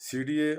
CDA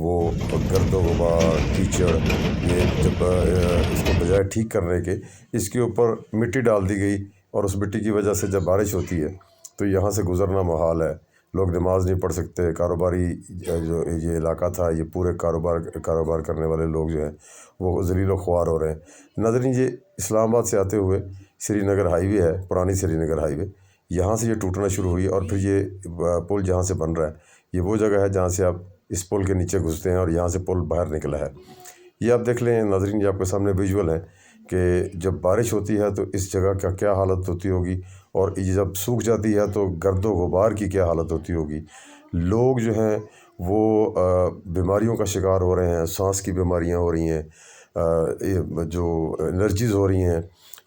وہ گرد و غبار کیچڑ، یہ جب اس کو بجائے ٹھیک کرنے کے اس کے اوپر مٹی ڈال دی گئی، اور اس مٹی کی وجہ سے جب بارش ہوتی ہے تو یہاں سے گزرنا محال ہے، لوگ نماز نہیں پڑھ سکتے، کاروباری جو یہ علاقہ تھا، یہ پورے کاروبار کرنے والے لوگ جو ہیں وہ ذلیل و خوار ہو رہے ہیں۔ ناظرین، یہ اسلام آباد سے آتے ہوئے سری نگر ہائی وے ہے، پرانی سری نگر ہائی وے، یہاں سے یہ ٹوٹنا شروع ہوئی، اور پھر یہ پل جہاں سے بن رہا ہے یہ وہ جگہ ہے جہاں سے آپ اس پل کے نیچے گھستے ہیں، اور یہاں سے پل باہر نکلا ہے۔ یہ آپ دیکھ لیں ناظرین، یہ آپ کے سامنے ویژول ہے کہ جب بارش ہوتی ہے تو اس جگہ کا کیا حالت ہوتی ہوگی، اور یہ جب سوکھ جاتی ہے تو گرد و غبار کی کیا حالت ہوتی ہوگی۔ لوگ جو ہیں وہ بیماریوں کا شکار ہو رہے ہیں، سانس کی بیماریاں ہو رہی ہیں، جو الرجیز ہو رہی ہیں،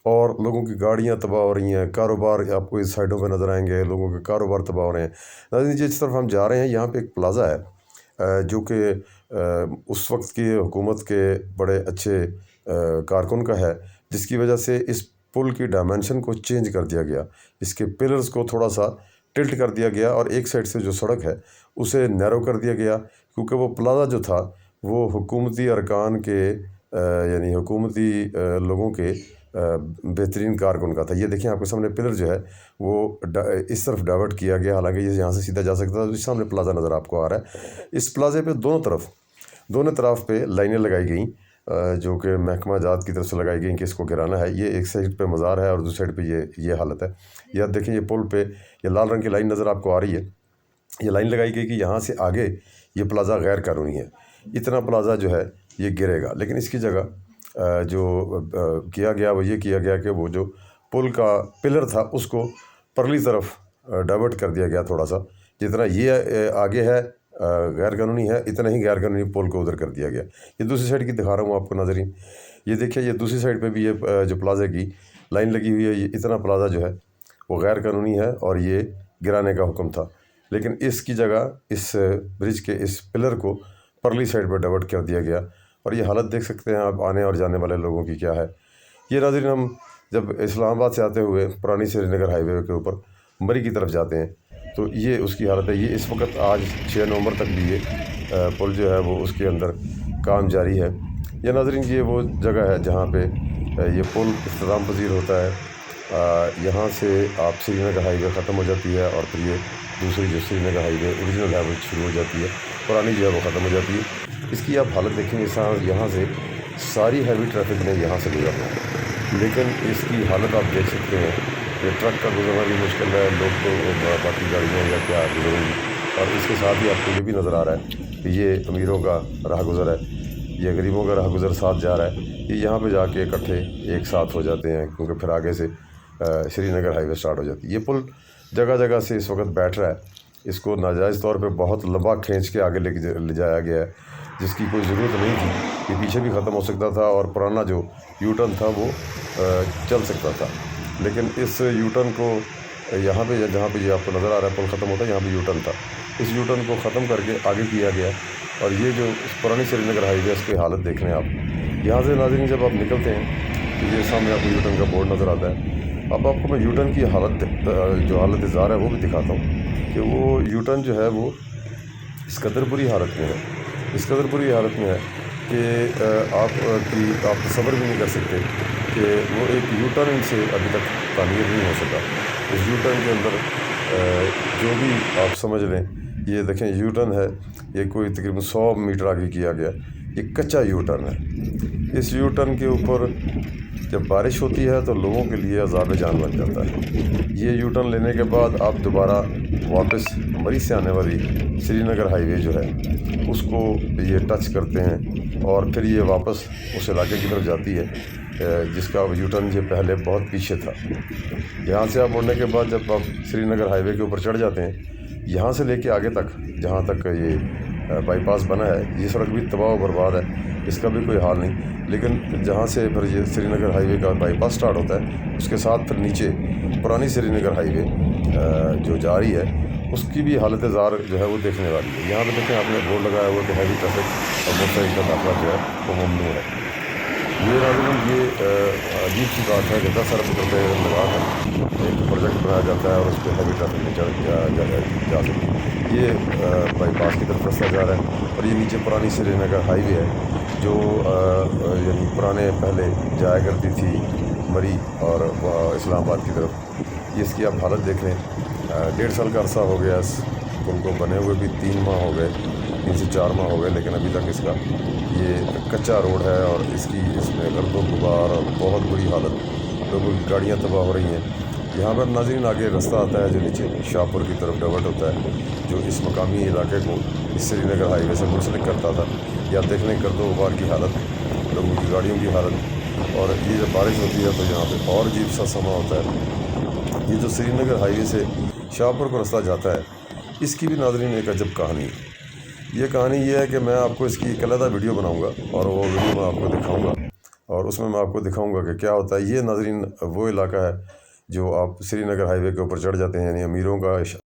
اور لوگوں کی گاڑیاں تباہ ہو رہی ہیں، کاروبار آپ کو اس سائڈوں پہ نظر آئیں گے، لوگوں کے کاروبار تباہ ہو رہے ہیں۔ ناظرین، جس طرف ہم جا رہے ہیں یہاں پہ ایک پلازا ہے جو کہ اس وقت کی حکومت کے بڑے اچھے کارکن کا ہے، جس کی وجہ سے اس پل کی ڈائمنشن کو چینج کر دیا گیا، اس کے پلرز کو تھوڑا سا ٹلٹ کر دیا گیا، اور ایک سائڈ سے جو سڑک ہے اسے نیرو کر دیا گیا، کیونکہ وہ پلازا جو تھا وہ حکومتی ارکان کے یعنی حکومتی لوگوں کے بہترین کارکن کا تھا۔ یہ دیکھیں آپ کے سامنے پلر جو ہے وہ اس طرف ڈائیورٹ کیا گیا، حالانکہ یہ یہاں سے سیدھا جا سکتا تھا۔ اس سامنے پلازا نظر آپ کو آ رہا ہے، اس پلازے پہ دونوں طرف پہ لائنیں لگائی گئیں، جو کہ محکمہ جات کی طرف سے لگائی گئیں کہ اس کو گرانا ہے۔ یہ ایک سائڈ پہ مزار ہے اور دوسری سائڈ پہ یہ حالت ہے۔ یہ آپ دیکھیں، یہ پل پہ یہ لال رنگ کی لائن نظر آپ کو آ رہی ہے، یہ لائن لگائی گئی کہ یہاں سے آگے یہ پلازا غیر قانونی ہے، اتنا پلازا جو ہے یہ گرے گا، لیکن اس کی جگہ جو کیا گیا وہ یہ کیا گیا کہ وہ جو پل کا پلر تھا اس کو پرلی طرف ڈائیورٹ کر دیا گیا تھوڑا سا، جتنا یہ آگے ہے غیر قانونی ہے، اتنا ہی غیر قانونی پول کو ادھر کر دیا گیا۔ یہ دوسری سائڈ کی دکھا رہا ہوں آپ کو ناظرین، یہ دیکھیں، یہ دوسری سائڈ پہ بھی یہ جو پلازے کی لائن لگی ہوئی ہے، یہ اتنا پلازا جو ہے وہ غیر قانونی ہے اور یہ گرانے کا حکم تھا، لیکن اس کی جگہ اس برج کے اس پلر کو پرلی سائڈ پہ ڈائیورٹ کر دیا گیا، اور یہ حالت دیکھ سکتے ہیں آپ آنے اور جانے والے لوگوں کی کیا ہے۔ یہ ناظرین، ہم جب اسلام آباد سے آتے ہوئے پرانی سری نگر ہائی وے کے اوپر مری کی طرف جاتے ہیں تو یہ اس کی حالت ہے۔ یہ اس وقت آج 6 نومبر تک بھی یہ پل جو ہے وہ اس کے اندر کام جاری ہے۔ یہ ناظرین، یہ وہ جگہ ہے جہاں پہ یہ پل اختتام پذیر ہوتا ہے، یہاں سے آپ سری نگر ہائی وے ختم ہو جاتی ہے، اور پھر یہ دوسری جو سری نگر ہائی وے اوریجنل ہائی وے شروع ہو جاتی ہے، پرانی جو ہے وہ ختم ہو جاتی ہے۔ اس کی آپ حالت دیکھیں گے، یہاں سے ساری ہیوی ٹریفک نے یہاں سے گزرنا ہے، لیکن اس کی حالت آپ دیکھ سکتے ہیں کہ ٹرک کا گزرنا بھی مشکل ہے، لوگ تو باقی گاڑیاں یا کیا گزریں گی، اور اس کے ساتھ ہی آپ کو یہ بھی نظر آ رہا ہے کہ یہ امیروں کا راہ گزر ہے، یہ غریبوں کا راہ گزر ساتھ جا رہا ہے۔ یہ یہاں پہ جا کے اکٹھے ایک ساتھ ہو جاتے ہیں، کیونکہ پھر آگے سے سری نگر ہائی وے سٹارٹ ہو جاتی ہے۔ یہ پل جگہ جگہ سے اس وقت بیٹھ رہا ہے، اس کو ناجائز طور پہ بہت لمبا کھینچ کے آگے لے جایا گیا ہے، جس کی کوئی ضرورت نہیں تھی، یہ پیچھے بھی ختم ہو سکتا تھا اور پرانا جو یو ٹرن تھا وہ چل سکتا تھا، لیکن اس یو ٹرن کو یہاں پہ جہاں پہ یہ آپ کو نظر آ رہا ہے پل ختم ہوتا ہے، یہاں پہ یو ٹرن تھا، اس یو ٹرن کو ختم کر کے آگے کیا گیا، اور یہ جو پرانی سری نگر ہائی وے اس کی حالت دیکھ رہے ہیں آپ۔ یہاں سے ناظرین جب آپ نکلتے ہیں تو یہ سامنے آپ کو یو ٹرن کا بورڈ نظر آتا ہے۔ اب آپ کو میں یو ٹرن کی حالت ظاہر ہے وہ بھی دکھاتا ہوں کہ وہ یو ٹرن جو ہے وہ اس قدر بری حالت میں ہے، اس قدر بری حالت میں ہے کہ آپ تصور بھی نہیں کر سکتے کہ وہ ایک یو ٹرن سے ابھی تک تعمیر نہیں ہو سکا۔ اس یو ٹرن کے اندر جو بھی آپ سمجھ لیں، یہ دیکھیں یو ٹرن ہے، یہ کوئی تقریباً 100 میٹر آگے کیا گیا، یہ کچا یو ٹرن ہے۔ اس یو ٹرن کے اوپر جب بارش ہوتی ہے تو لوگوں کے لیے عذاب جان بن جاتا ہے۔ یہ یو ٹرن لینے کے بعد آپ دوبارہ واپس مری سے آنے والی سری نگر ہائی وے جو ہے اس کو یہ ٹچ کرتے ہیں، اور پھر یہ واپس اس علاقے کی طرف جاتی ہے جس کا یو ٹرن یہ پہلے بہت پیچھے تھا۔ یہاں سے آپ مڑنے کے بعد جب آپ سری نگر ہائی وے کے اوپر چڑھ جاتے ہیں، یہاں سے لے کے آگے تک جہاں تک یہ بائی پاس بنا ہے، یہ سڑک بھی تباہ و برباد ہے، اس کا بھی کوئی حال نہیں، لیکن جہاں سے پھر یہ سری نگر ہائی وے کا بائی پاس سٹارٹ ہوتا ہے، اس کے ساتھ پھر نیچے پرانی سری نگر ہائی وے جو جا رہی ہے اس کی بھی حالت زار جو ہے وہ دیکھنے والی ہے۔ یہاں پہ دیکھیں آپ نے بورڈ لگایا ہوا کہ ہیوی ٹریفک اور موٹر سائیکل کا داخلہ جو ہے وہ ممنوع ہے۔ یہ ناظرین یہ عجیب سی بات ہے کہ 10 ارب روپے لگا کر ایک پروجیکٹ بنایا جاتا ہے اور اس پہ ہیوی ٹریفک نہیں جا سکتی۔ یہ بائی پاس کی طرف رستہ جا رہا ہے اور یہ نیچے پرانی سری نگر ہائی وے ہے جو یعنی پرانے پہلے جایا کرتی تھی مری اور اسلام آباد کی طرف۔ یہ اس کی آپ حالت دیکھ لیں، 1.5 سال کا عرصہ ہو گیا اس پل کو بنے ہوئے بھی، 3 ماہ ہو گئے، 3 سے 4 ماہ ہو گئے، لیکن ابھی تک اس کا یہ کچا روڈ ہے اور اس میں گرد و غبار اور بہت بری حالت، لوگوں کی گاڑیاں تباہ ہو رہی ہیں۔ یہاں پر ناظرین آگے رستہ آتا ہے جو نیچے شاہپور کی طرف ڈائیورٹ ہوتا ہے، جو اس مقامی علاقے کو اس سری نگر ہائی وے سے منسلک کرتا تھا۔ یہ آپ دیکھ لیں گرد و غبار کی حالت، لوگوں کی گاڑیوں کی حالت، اور یہ جب بارش ہوتی ہے تو یہاں پہ اور عجیب سا سما ہوتا ہے۔ یہ جو سری نگر ہائی وے سے شاہپور کو رستہ جاتا ہے، اس کی بھی ناظرین ایک عجب کہانی ہے۔ یہ کہانی یہ ہے کہ میں آپ کو اس کی ایک علیحدہ ویڈیو بناؤں گا اور وہ ویڈیو میں آپ کو دکھاؤں گا، اور اس میں آپ کو دکھاؤں گا کہ کیا ہوتا ہے۔ یہ ناظرین وہ علاقہ ہے جو آپ سری نگر ہائی وے کے اوپر چڑھ جاتے ہیں، یعنی امیروں کا